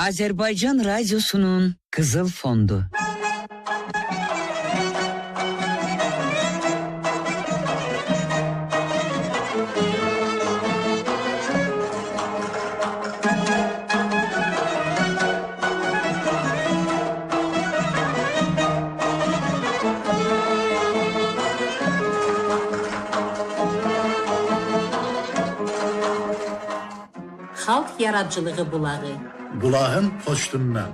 Azerbaycan Radyosu'nun Kızıl Fondu. Xalq yaradıcılığı bulağı. Bulağın poçtundan.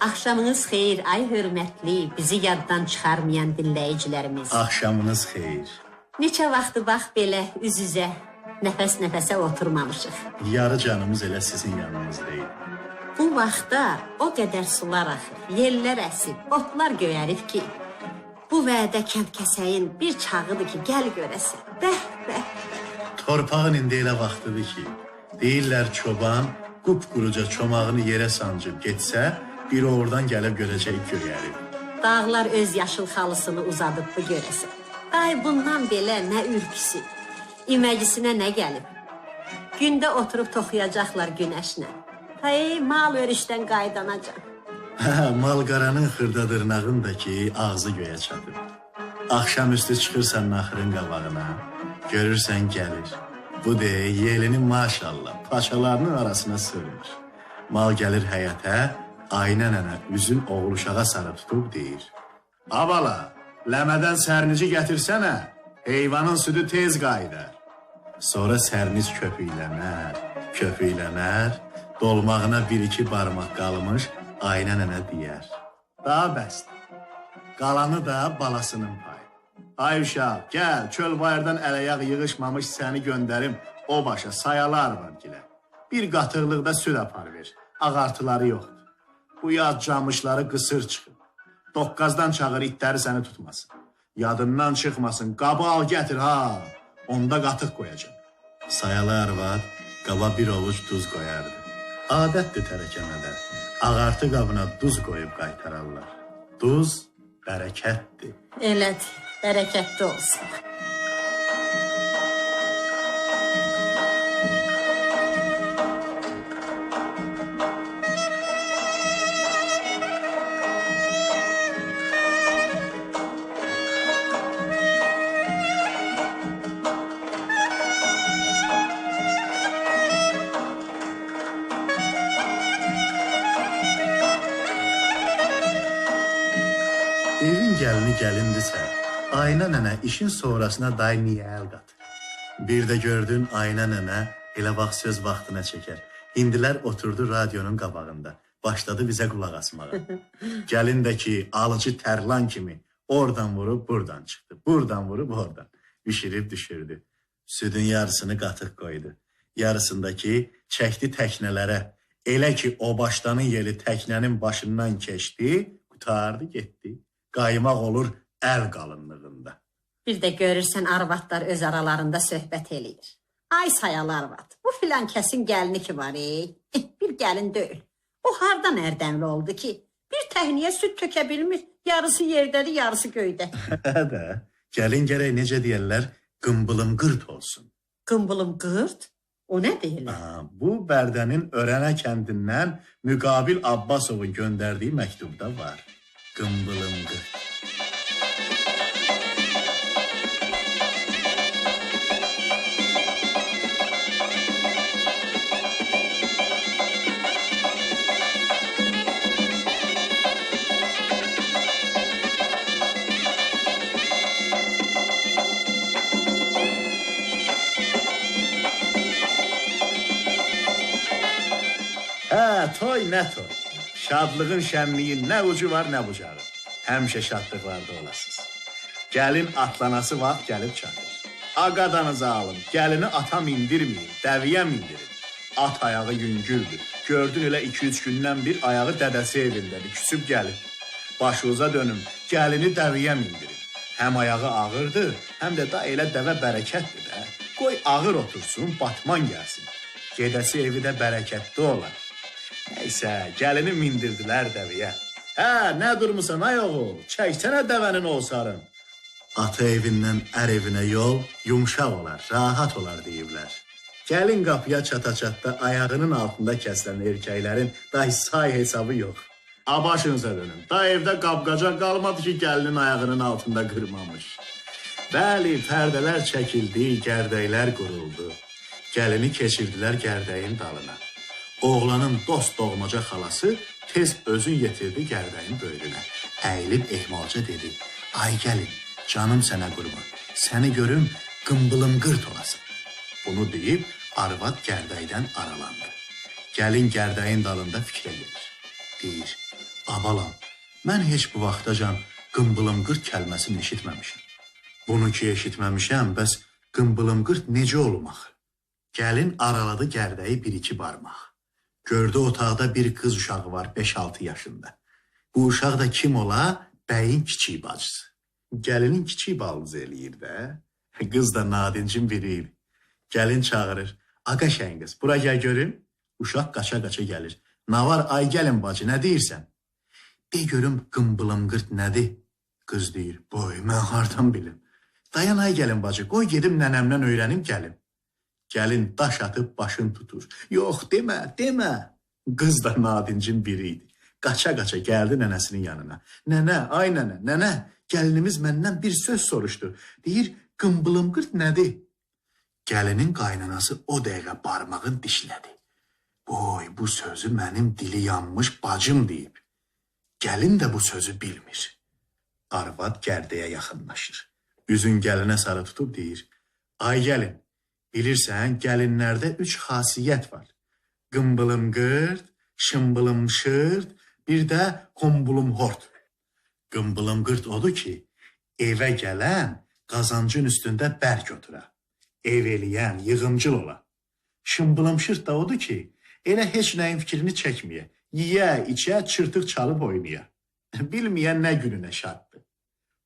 Axşamınız xeyir, ay hörmətli, bizi yaddan çıxarmayan dinləyicilərimiz. Axşamınız xeyir. Neçə vaxtı bax belə üz-üzə, nəfəs-nəfəsə oturmamışıq. Yarı canımız elə sizin yanınızdaydı. Bu vaxtda o qədər sular axır, yellər əsib, otlar göyərib ki, bu vədə kənd-kəsəyin bir çağıdır ki, gəl görəsən. Bəh. Torpağın indi elə vaxtıdır ki, deyirlər çoban qupquruca çomağını yerə sancıb getsə, biri oradan gəlib görəcək göyərib. Dağlar öz yaşıl xalısını uzadıb bu görəsən. Ay bundan belə nə ürküsü, iməcisinə nə gəlib. Gündə oturub toxuyacaqlar günəşlə. Ay mal örüşdən qaydanacaq. Malqaranın xırda dırnağındakı ağzı göyə çatıb. Axşamüstü çıxırsan naxırın qabağına, görürsən gəlir. Bu dey yelini maşallah paçalarının arasına sığmır. Mal gəlir həyətə, Aynə nənə üzün oğul uşağa sarı tutub deyir. Abala, ləmədən sərnici gətirsənə, heyvanın südü tez qaydar. Sonra sərnic köpüylənər, dolmağına bir-iki barmaq qalmış Aynə nənə deyər. Daha bəsdir, qalanı da balasının payı. Ay uşaq, gəl, çöl bayırdan ələyaq yığışmamış səni göndərim, o başa sayalar var gilə. Bir qatırlıqda süd apar ver, ağartıları yoxdur. Bu yaz camışları qısır çıxıb. Doqqazdan çağır itləri səni tutmasın. Yadından çıxmasın, qabı al gətir ha. Onda qatıq qoyacam. Sayalı arvad qaba bir ovuc duz qoyardı. Adətdir tərəkəmədə. Ağartı qabına duz qoyub qaytararlar. Duz bərəkətdir. Elədir, bərəkətli olsun. Evin gəlini gəlindirsə, Aynə nənə işin sonrasına day niyə əl qatır? Bir də gördün Aynə nənə elə vaxt söz vaxtına çəkər. İndilər oturdu radionun qabağında. Başladı bizə qulaq asmağa. Gəlin də ki, alıcı tərlan kimi oradan vurub buradan çıxdı. Buradan vurub oradan. Bişirib düşürdü. Südün yarısını qatıq qoydu. Yarısındakı çəkdi təknələrə. Elə ki o başdanın yeli təknənin başından keçdi, qutardı getdi. Qaymaq olur əl qalınlığında. Bir də görürsən arvadlar öz aralarında söhbət eləyir. Ay sayalı arvad, bu filan kəsin gəlini ki var bir gəlin deyil. O hardan ərdəmli oldu ki? Bir təhniyə süd tökə bilmir, yarısı yerdədir, yarısı göydə. Də, gəlin gərək necə deyərlər, qımbılım qırt olsun. Qımbılım qırt? O nə deyirlər? Bu Bərdənin Örənə kəndindən Müqabil Abbasovun göndərdiyi məktubda var. Qımbılım qırt. Toy nə toy. Şadlığın şənliyin nə ucu var, nə bucağı. Həmişə şadlıqlarda olasınız. Gəlin atlanası vaxt gəlib çatır. Aqadanızı alın, gəlini ata mindirməyin, dəviyə mindirin. At ayağı yüngüldür. Gördün elə 2-3 gündən bir ayağı dədəsi evindədir, küsüb gəlib. Başınıza dönüm, gəlini dəviyə mindirin. Həm ayağı ağırdır, həm də da elə dəvə bərəkətdir də. Qoy ağır otursun, batman gəlsin. Gedəsi evi də bərəkətli olar. Nəysə, gəlini mindirdilər dəviyə. Hə, nə durmusan ay oğul? Çəksənə dəvənin olsarın. Ata evindən ər evinə yol yumşaq olar, rahat olar deyiblər. Gəlin qapıya çata-çatda ayağının altında kəsilən erkəklərin dahi say hesabı yox. Başınıza dönün. Da evdə qapqacaq qalmadı ki, gəlinin ayağının altında qırmamış. Bəli, pərdələr çəkildi, gərdəklər quruldu. Gəlini keçirdilər gərdəyin dalına. Oğlanın dost doğmaca xalası tez özün yetirdi gərdəyin böyrünə. Əyilib ehmalca dedi, ay gəlin, canım sənə qurban, səni görüm qımbılım qırt olasın. Bunu deyib, arvad gərdəkdən aralandı. Gəlin gərdəyin dalında fikrə gedir. Deyir, abalam, mən heç bu vaxtacan qımbılım qırt kəlməsini eşitməmişim. Bunu ki eşitməmişəm, bəs qımbılım qırt necə olmaq? Gəlin araladı gərdəyi bir-iki barmaq. Gördü otaqda bir qız uşağı var 5-6 yaşında. Bu uşaq da kim ola? Bəyin kiçik bacısı. Gəlinin kiçik balınızı eləyir də. Qız da nadincin biriydi. Gəlin çağırır. Aqa şəngiz, bura gəl görüm. Uşaq qaça-qaça gəlir. Nə var ay gəlin bacı, nə deyirsən? De görüm qımbılım qırt nədir? Qız deyir, boy, mən hardan bilim. Dayan ay gəlin bacı, qoy gedim nənəmdən öyrənim gəlim. Gəlin daş atıb başını tutur. Yox, demə. Qız da nadincin biriydi. Qaça-qaça gəldi nənəsinin yanına. Nənə, ay nənə, gəlinimiz məndən bir söz soruşdu. Deyir, qımbılım qırt nədir? Gəlinin qaynanası o dəqiqə barmağın dişlədi. Boy, bu sözü mənim dili yanmış bacım deyib. Gəlin də bu sözü bilmir. Arvad gərdəyə yaxınlaşır. Üzün gəlinə sarı tutub deyir, ay gəlin, bilirsən, gəlinlərdə 3 xasiyyət var. Qımbılım qırt, şımbılım şırt, bir də qombulum hort. Qımbılım qırt odur ki, evə gələn qazancın üstündə bərk otura. Ev eləyən, yığımcıl ola. Şımbılım şırt da odur ki, elə heç nəyin fikrini çəkməyə, yiyə, içə, çırtıq çalıb oynaya. Bilməyən nə gününə şaddır.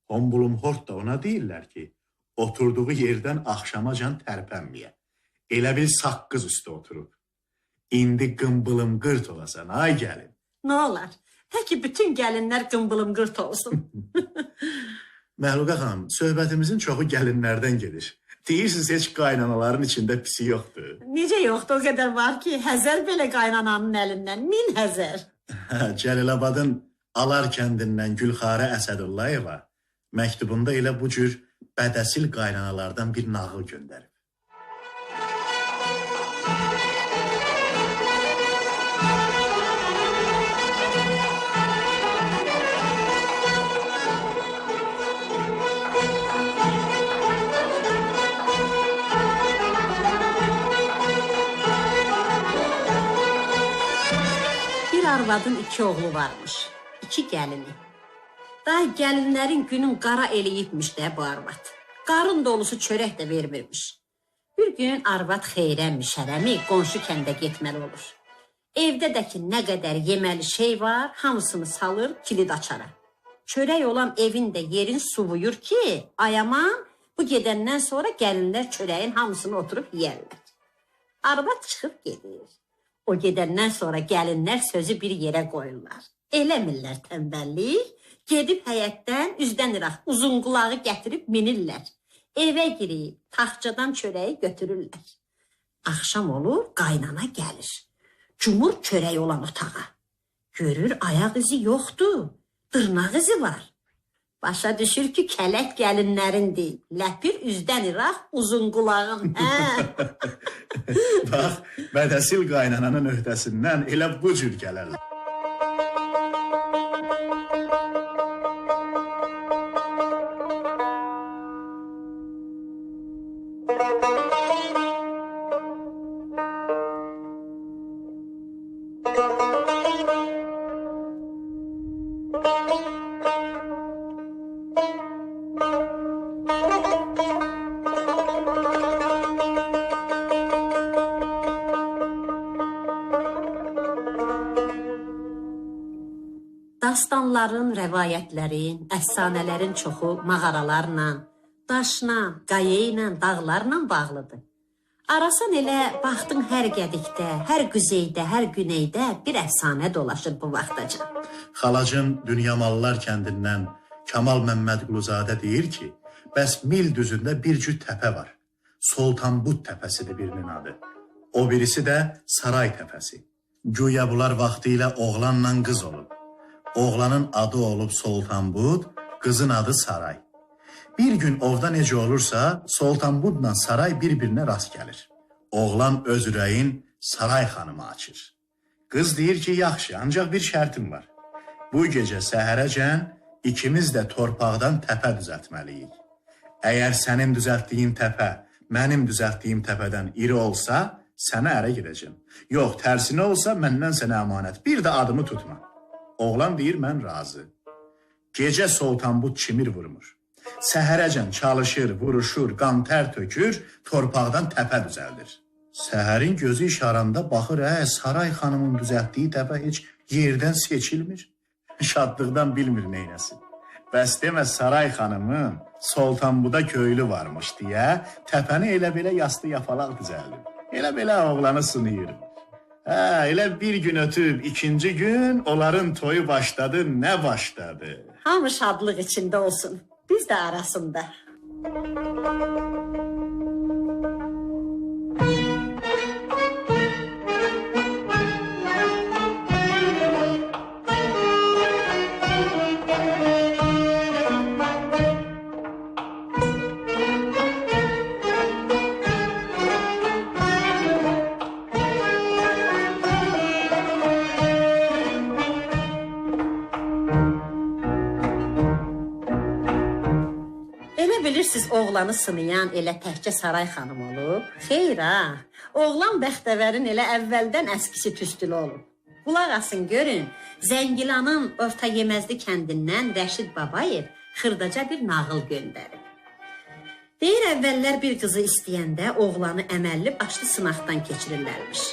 Qombulum hort da ona deyirlər ki, oturduğu yerdən axşamacan tərpənməyə. Elə bil saqqız üstə oturub. İndi qımbılım qırt olasan, ay gəlin. Nə olar? Təki bütün gəlinlər qımbılım qırt olsun. Məhluqa xanım, söhbətimizin çoxu gəlinlərdən gedir. Deyirsiniz, heç qaynanaların içində pisi yoxdur. Necə yoxdur, o qədər var ki, həzər belə qaynananın əlindən, 1000 həzər. Cəlilabadın Alar kəndindən Gülxarə Əsədullayeva məktubunda elə bu cür bədəsil qaynanalardan bir nağıl göndərib. Bir arvadın 2 oğlu varmış, 2 gəlini. Daha gəlinlərin günün qara eləyibmiş də bu arvad. Qarın dolusu çörək də vermirmiş. Bir gün arvad xeyrəmi, şərəmi qonşu kəndə getməli olur. Evdə də ki nə qədər yeməli şey var, hamısını salır kilid açara. Çörək olan evində yerin suvuyur ki, ayaman bu gedəndən sonra gəlinlər çörəyin hamısını oturub yeyərlər. Arvad çıxıb gedir. O gedəndən sonra gəlinlər sözü bir yerə qoyurlar. Eləmirlər tənbəllik. Gedib həyətdən üzdən iraq uzun qulağı gətirib minirlər. Evə girib taxçadan çörəyi götürürlər. Axşam olur, qaynana gəlir. Cumur çörək olan otağa. Görür ayaq izi yoxdur, dırnaq izi var. Başa düşür ki, kələk gəlinlərindir. Ləpir üzdən iraq uzun qulağın. Bax, bədəsil qaynananın öhdəsindən elə bu cür gələrlər. Dastanların, rəvayətlərin, əfsanələrin çoxu mağaralarla, daşla, qaya ilə, dağlarla bağlıdır. Arasan elə baxdın hər qədikdə, hər quzeydə, hər güneydə bir əfsanə dolaşır bu vaxtacan. Xalacın Dünyamallar kəndindən Kamal Məmmədquluzadə deyir ki, bəs mil düzündə bir cüt təpə var. Sultanbud təpəsidir birinin adı. O birisi də Saray təpəsi. Güya bunlar vaxtilə oğlanla qız olub. Oğlanın adı olub Sultanbud, qızın adı Saray. Bir gün ovda necə olursa, Sultanbudla Saray bir-birinə rast gəlir. Oğlan öz ürəyin Saray xanımı açır. Qız deyir ki, yaxşı, ancaq bir şərtim var. Bu gecə səhərəcən ikimiz də torpaqdan təpə düzəltməliyik. Əgər sənin düzəltdiyin təpə mənim düzəltdiyim təpədən iri olsa, sənə ərə gedəcəm. Yox, tərsinə olsa məndən sənə əmanət. Bir də adımı tutma. Oğlan deyir, mən razı. Gecə Sultanbud çimir vurmur. Səhərəcən çalışır, vuruşur, qan tər tökür, torpaqdan təpə düzəldir. Səhərin gözü işaranda baxır, Saray xanımın düzəltdiyi təpə heç yerdən seçilmir. Şadlıqdan bilmir neynəsin. Bəs demə Saray xanımın Sultanbuda köylü varmış deyə təpəni elə belə yastı yapalaq düzəldir. Elə belə oğlanı sınıyır. Elə bir gün ötüb, ikinci gün onların toyu başladı, nə başladı? Hamı şadlıq içində olsun, biz də arasında. Bilirsiniz, oğlanı sınayan elə təkcə Saray xanım olub. Xeyr ha, oğlan bəxtəvərin elə əvvəldən əskisi tüstülü olub. Qulaq asın, görün, Zəngilanın Orta Yeməzli kəndindən Rəşid Babayev xırdaca bir nağıl göndərib. Deyir, əvvəllər bir qızı istəyəndə oğlanı əməlli başlı sınaqdan keçirirlərmiş.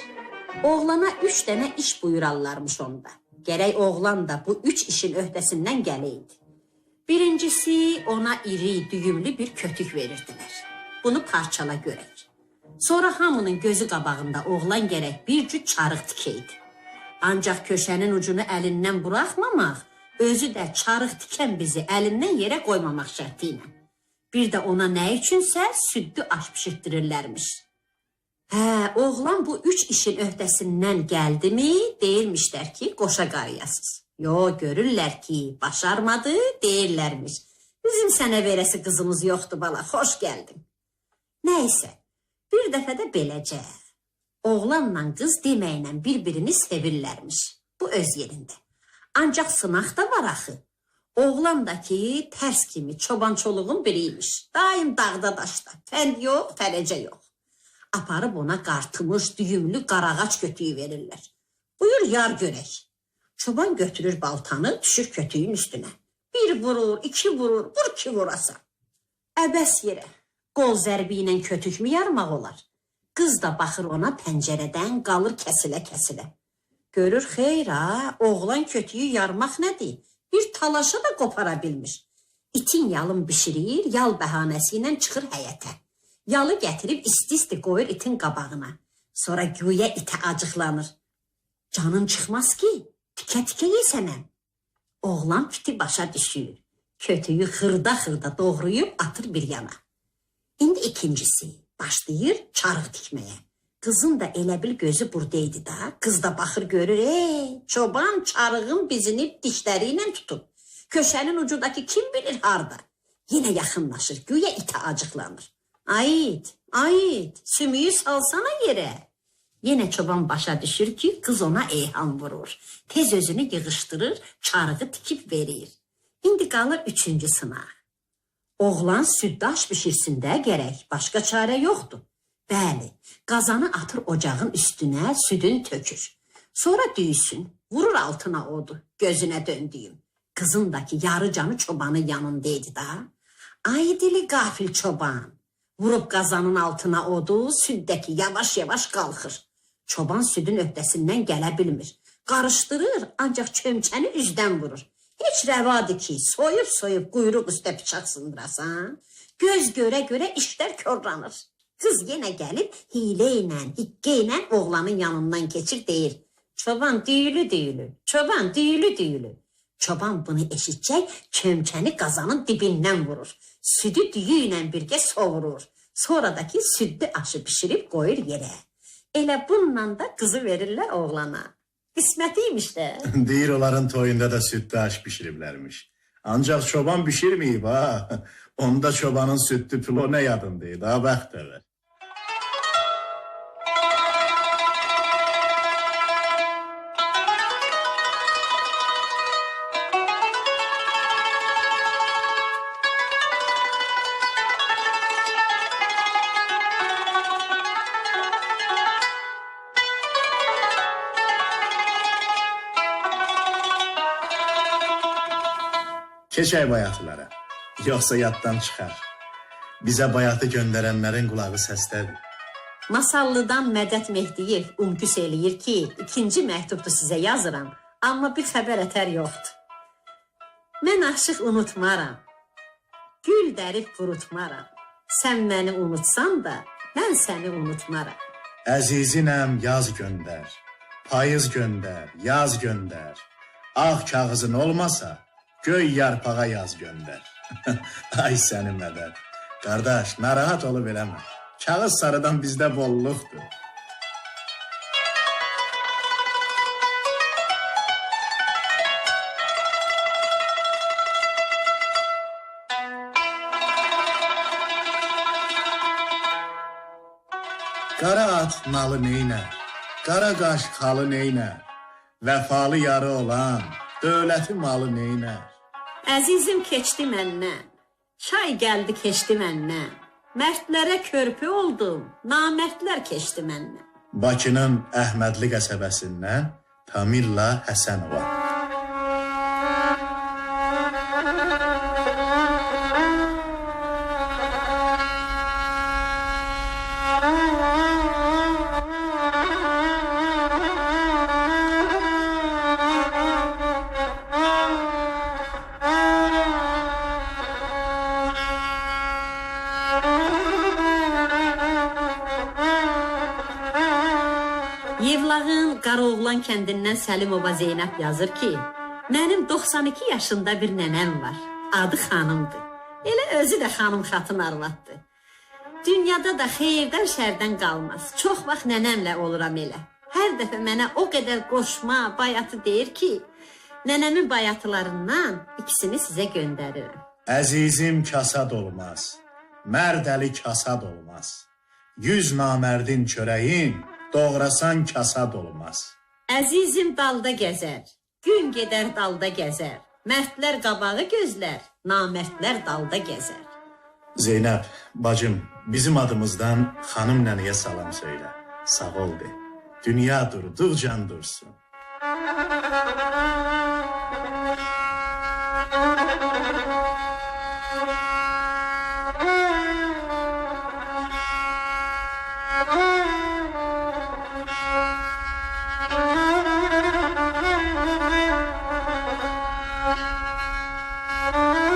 Oğlana 3 dənə iş buyurarlarmış onda. Gərək oğlan da bu 3 işin öhdəsindən gələydi. Birincisi, ona iri, düyümlü bir kötük verirdilər. Bunu parçala görək. Sonra hamının gözü qabağında oğlan gərək bir cüt çarıq tikəydi. Ancaq köşənin ucunu əlindən buraxmamaq, özü də çarıq tikən bizi əlindən yerə qoymamaq şərti ilə. Bir də ona nə üçünsə süddü aş pişirtdirirlərmiş. Oğlan bu 3 işin öhdəsindən gəldimi, deyirmişlər ki, qoşa qarıyasız. Yo, görürlər ki, başarmadı, deyirlərmiş. Bizim sənə verəsi qızımız yoxdur bala, xoş gəldin. Nəysə, bir dəfə də beləcə. Oğlanla qız deməklə bir-birini sevirlərmiş. Bu öz yerində. Ancaq sınaq da var axı. Oğlan da ki, tərs kimi çobançoluğun biriymiş. Daim dağda daşda, fənd yox, fərəcə yox. Aparıb ona qartımış, düyümlü qarağac kötüyü verirlər. Buyur, yar görək. Çoban götürür baltanı, düşür kötüyün üstünə. Bir vurur, 2 vurur, vur ki vurasan. Əbəs yerə, qol zərbi ilə kötük mü yarmaq olar? Qız da baxır ona pəncərədən, qalır kəsilə-kəsilə. Görür, xeyr ha, oğlan kötüyü yarmaq nədir? Bir talaşa da qopara bilmiş. İtin yalın bişirir, yal bəhanəsi ilə çıxır həyətə. Yalı gətirib isti-isti qoyur itin qabağına. Sonra güya itə acıqlanır. Canın çıxmaz ki, tikə-tikə yesənəm. Oğlan fiti başa düşür. Kötüyü xırda-xırda doğrayıb atır bir yana. İndi ikincisi başlayır çarıq tikməyə. Qızın da elə bil gözü buradaydı da. Qız da baxır görür, çoban çarığın bizini dişləri ilə tutub. Köşənin ucudakı kim bilir harda. Yenə yaxınlaşır, güya itə acıqlanır. Ayit, sümüyü salsana yerə. Yenə çoban başa düşür ki, qız ona eyham vurur. Tez özünü yığışdırır, çarığı tikib verir. İndi qalır 3-cü sınaq. Oğlan süddaş bişirsin də gərək, başqa çarə yoxdur. Bəli, qazanı atır ocağın üstünə, südün tökür. Sonra düysün, vurur altına odu, gözünə döndüyüm. Qızın da ki, yarı canı çobanın yanındaydı da. Ay dili qafil çoban. Vurub qazanın altına odu, süddəki yavaş-yavaş qalxır. Çoban südün öhdəsindən gələ bilmir. Qarışdırır, ancaq çömçəni üzdən vurur. Heç rəvadır ki, soyub quyruq üstə bıçaq sındırasan. Göz görə-görə işlər körlanır. Qız yenə gəlib hiylə ilə, hiqqə ilə oğlanın yanından keçir deyir. Çoban düyülü düyülü, çoban düyülü düyülü. Çoban bunu eşitcək kömçəni qazanın dibindən vurur. Südü düyü ilə birgə sovurur. Sonradakı südlü aşı pişirib qoyur yerə. Elə bununla da qızı verirlər oğlana. Qismətiymiş də. Deyir onların toyunda da sütlü aş pişiriblərmiş. Ancaq çoban pişirməyib ha. Onda çobanın sütlü pilo nə yadındaydı ha bəxtəvər. Keçək bayatlara, yoxsa yaddan çıxar. Bizə bayatı göndərənlərin qulağı səsdədir. Masallıdan Mədət Mehdiyev umqüs eləyir ki, 2-ci məktubdu sizə yazıram, amma bir xəbər ətər yoxdur. Mən aşıq unutmaram, gül dərib qurutmaram. Sən məni unutsan da, mən səni unutmaram. Əzizinəm yaz göndər, payız göndər, yaz göndər. Ağ kağızın olmasa, göy yarpağa yaz göndər. Ay sənin mədəd. Qardaş, narahat olub eləmə. Kağız sarıdan bizdə bolluqdur. Qara at nalı neynər, qara qaş xalı neynər, vəfalı yarı olan dövləti malı neynər. Əzizim keçdi məndən, çay gəldi keçdi məndən, mərdlərə körpü oldum, namərdlər keçdi məndən. Bakının Əhmədli qəsəbəsindən Tamilla Həsənova. Yevlağın Qaroğlan kəndindən Səlimova Zeynəb yazır ki, mənim 92 yaşında bir nənəm var, adı xanımdır. Elə özü də xanım xatın arvaddır. Dünyada da xeyirdən şərdən qalmaz. Çox vaxt nənəmlə oluram elə. Hər dəfə mənə o qədər qoşma, bayatı deyir ki, nənəmin bayatılarından ikisini sizə göndərirəm. Əzizim kasad olmaz, mərd əli kasad olmaz. 100 namərdin çörəyin, doğrasan kasad olmaz. Əzizim dalda gəzər, gün gedər dalda gəzər. Mərdlər qabağı gözlər, namərdlər dalda gəzər. Zeynəb, bacım, bizim adımızdan xanım nənəyə salam söylə. Sağ ol de. Dünya durduqca dursun.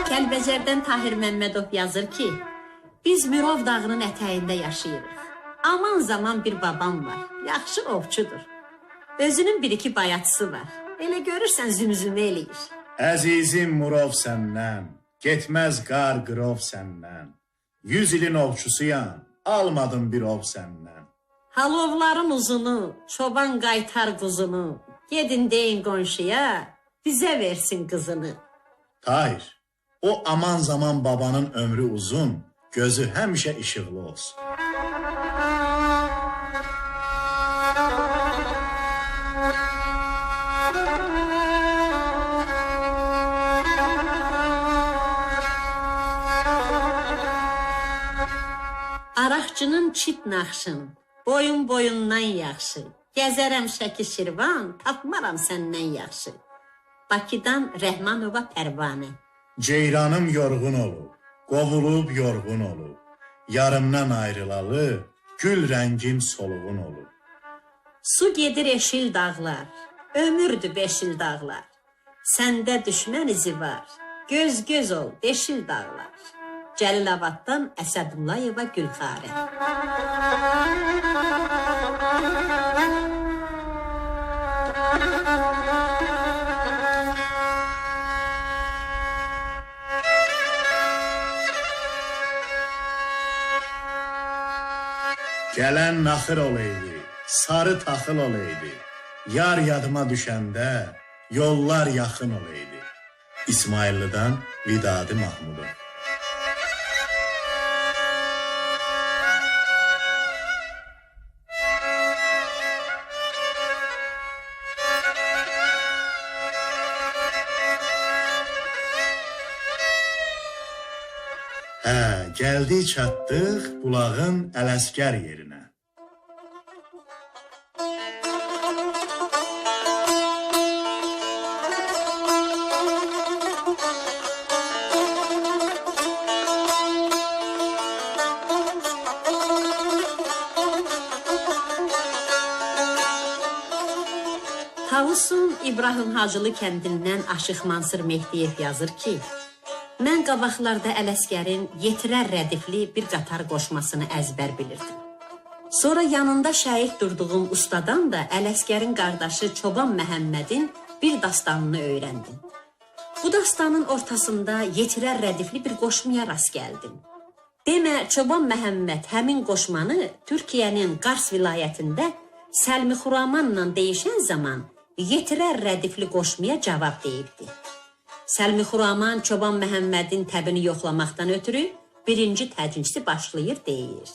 Kəlbəcərdən Tahir Məmmədov yazır ki, biz Mürov dağının ətəyində yaşayırıq. Aman zaman bir babam var, yaxşı ovçudur. Özünün bir-iki bayatısı var. Elə görürsən zümzümə eləyir. Əzizim Murov səndən, getməz qar qırov səndən. 100 ilin ovçusuyam, almadım bir ov səndən. Halovların uzunu, çoban qaytar quzunu. Gedin deyin qonşuya, bizə versin qızını. Tahir, o aman zaman babanın ömrü uzun, gözü həmişə işıqlı olsun. Araqçının çit naxşın, boyun boyundan yaxşı. Gəzərəm Şəki Şirvan, tapmaram səndən yaxşı. Bakıdan Rəhmanova Pərvanə. Ceyranım yorğun olub, qovulub yorğun olub. Yarımdan ayrılalı, gül rəngim soluğun olub. Su gedir eşil dağlar, ömürdü beşil dağlar. Səndə düşmən izi var, göz göz ol beşil dağlar. Cəlilabaddan Əsədullayeva Gülxarə. Gələn naxır olaydı, sarı taxıl olaydı. Yar yadıma düşəndə yollar yaxın olaydı. İsmaillidən Vidadi Mahmudov. Gəldik çatdıq bulağın Ələsgər yerinə. Tavusun İbrahim Hacılı kəndindən Aşıq Mansur Mehdiyev yazır ki, mən qabaqlarda Ələsgərin yetirər rədifli bir qatar qoşmasını əzbər bilirdim. Sonra yanında şəhid durduğum ustadan da Ələsgərin qardaşı Çoban Məhəmmədin bir dastanını öyrəndim. Bu dastanın ortasında yetirər rədifli bir qoşmaya rast gəldim. Demə, Çoban Məhəmməd həmin qoşmanı Türkiyənin Qars vilayətində Səlmi Xuramanla deyişən zaman yetirər rədifli qoşmaya cavab deyibdi. Səlmi Xuraman Çoban Məhəmmədin təbini yoxlamaqdan ötürü birinci tədricsi başlayır deyir.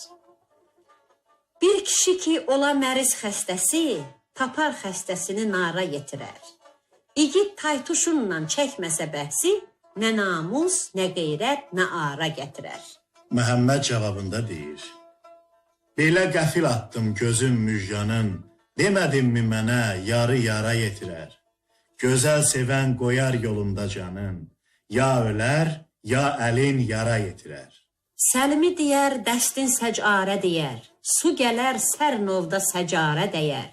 Bir kişi ki ola məriz xəstəsi, tapar xəstəsini nara yetirər. İgid taytuşunla çəkməsə bəhsi, nə namus, nə qeyrət, nə ara gətirər. Məhəmməd cavabında deyir. Belə qəfil atdım gözüm müjganın, demədimmi mənə yarı yara yetirər. Gözəl sevən qoyar yolunda canın, ya ölər, ya əlin yara yetirər. Səlmi deyər, dəstin səcarə deyər, su gələr sərnovda səcarə deyər.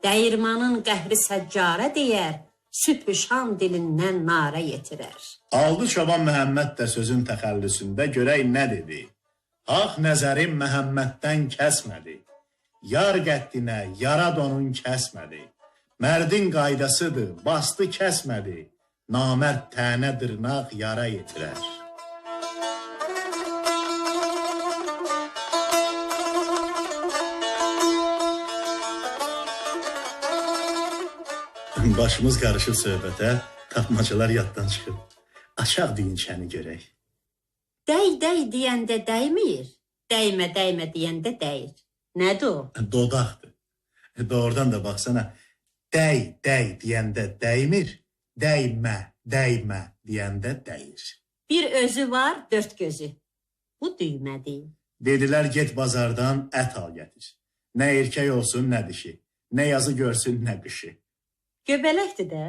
Dəyirmanın qəhri səccarə deyər, sübh şam dilindən narə yetirər. Aldı Çoban Məhəmməd də sözün təxəllüsündə görək nə dedi. Haq nəzərim Məhəmməddən kəsmədi, yar qəddinə yara donun kəsmədi. Mərdin qaydasıdır, bastı kəsmədi, namərd tənə dırnaq yara yetirər. Başımız qarışıb söhbətə, tapmacalar yaddan çıxıb. Açaq düyünçəni görək. Dəy, dəy deyəndə dəymir, dəymə, dəymə deyəndə dəyir. Nədir o? Dodaqdır. Doğrudan da baxsana, dəy, dəy deyəndə dəymir, dəymə, dəymə deyəndə dəyir. Bir özü var, dörd gözü. Bu düymədir. Dedilər, get bazardan ət al gətir. Nə erkək olsun, nə dişi. Nə yazı görsün, nə qışı. Göbələkdir də.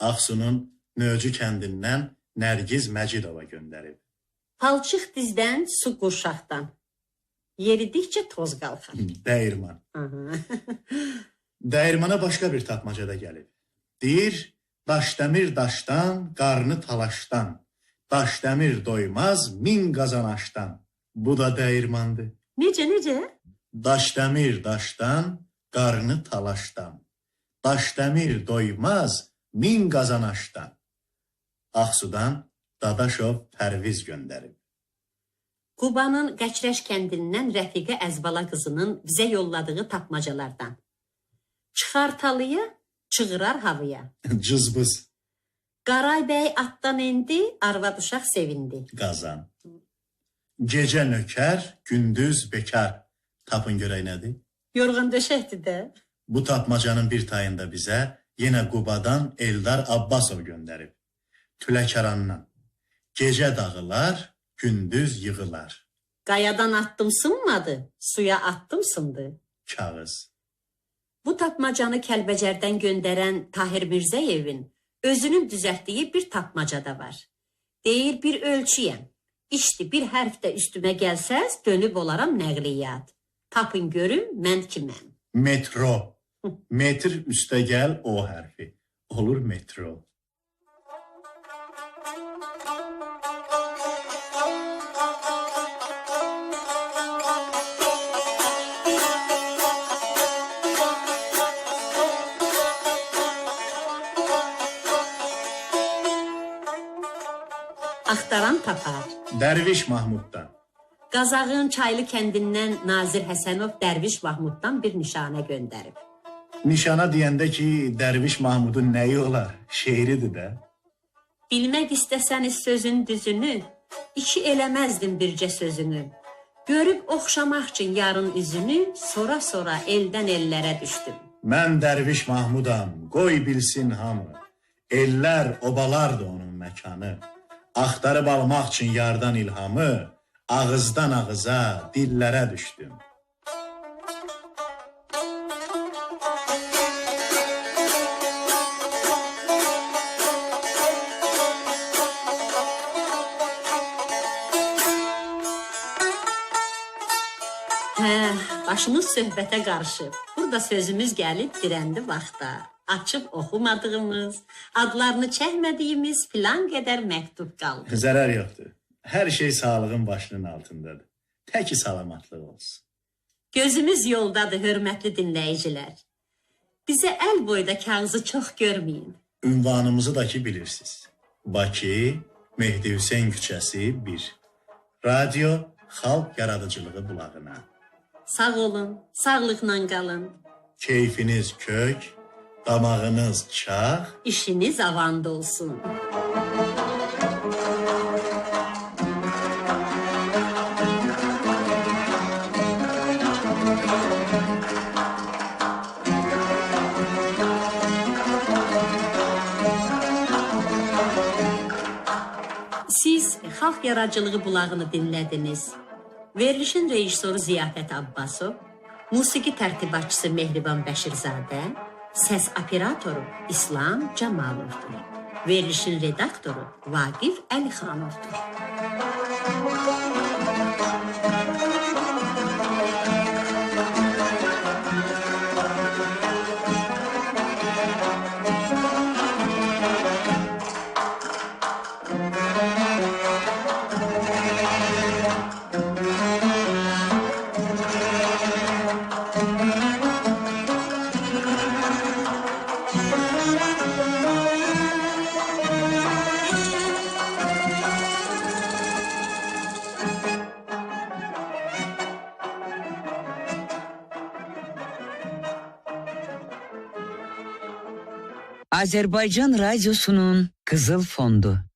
Ağsunun Növcü kəndindən Nərgiz Məcidova göndərib. Palçıq dizdən, su qurşaqdan. Yeridikcə toz qalxar. Dəyirman. Dəyirmana başqa bir tapmaca da gəlib. Deyir, daşdəmir daşdan, qarnı talaşdan. Daşdəmir doymaz, min qazanaşdan. Bu da dəyirmandır. Necə, necə? Daşdəmir daşdan, qarnı talaşdan. Daşdəmir doymaz, min qazanaşdan. Ağsudan Dadaşov Pərviz göndərib. Qubanın Qəçrəş kəndindən Rəfiqə Əzbala qızının bizə yolladığı tapmacalardan. Çıxartalıya, çığırar havaya. Cızbız. Qaray bəy atdan endi, arvad uşaq sevindi. Qazan. Gecə nökər, gündüz bekar. Tapın görək nədir? Yorğun döşəkdir də. Bu tapmacanın bir tayında bizə yenə Qubadan Eldar Abbasov göndərib. Tüləkərandan. Gecə dağılar, gündüz yığılar. Qayadan attım sınmadı, suya attım sındı. Kağız. Bu tapmacanı Kəlbəcərdən göndərən Tahir Mirzəyevin özünün düzəltdiyi bir tapmaca da var. Deyir, bir ölçüyəm. İşte bir hərf də üstümə gəlsəz, dönüb olaram nəqliyyat. Tapın görüm, mən kiməm? Metro. Metr üstə gəl o hərfi. Olur metro. Axtaran tapar. Dərviş Mahmuddan. Qazağın Çaylı kəndindən Nazir Həsənov Dərviş Mahmuddan bir nişanə göndərib. Nişana deyəndə ki, Dərviş Mahmudun nəyi olar? Şeiridir də. Bilmək istəsəniz sözün düzünü, iki eləməzdim bircə sözünü. Görüb oxşamaq üçün yarın üzünü, sonra eldən ellərə düşdüm. Mən Dərviş Mahmudam, qoy bilsin hamı. Ellər, obalardı onun məkanı. Axtarıb almaq üçün yardan ilhamı, ağızdan ağıza, dillərə düşdüm. Başımız söhbətə qarışıb. Burada sözümüz gəlib dirəndi vaxta. Açıb oxumadığımız, adlarını çəkmədiyimiz filan qədər məktub qaldı. Zərər yoxdur. Hər şey sağlığın başının altındadır. Təki salamatlıq olsun. Gözümüz yoldadır, hörmətli dinləyicilər. Bizə əl boyda kağızı çox görməyin. Ünvanımızı da ki bilirsiniz. Bakı, Mehdi Hüseyn küçəsi 1. Radio Xalq Yaradıcılığı bulağına. Sağ olun, sağlıqla qalın. Keyfiniz kök, damağınız çağ. İşiniz avanda olsun. Siz Xalq Yaradıcılığı bulağını dinlədiniz. Verilişin rejissoru Ziyafət Abbasov, musiqi tərtibatçısı Mehriban Bəşirzadə, səs operatoru İslam Camalovdur. Verilişin redaktoru Vaqif Əlixanovdur. Azərbaycan Radyosu'nun Qızıl Fondu.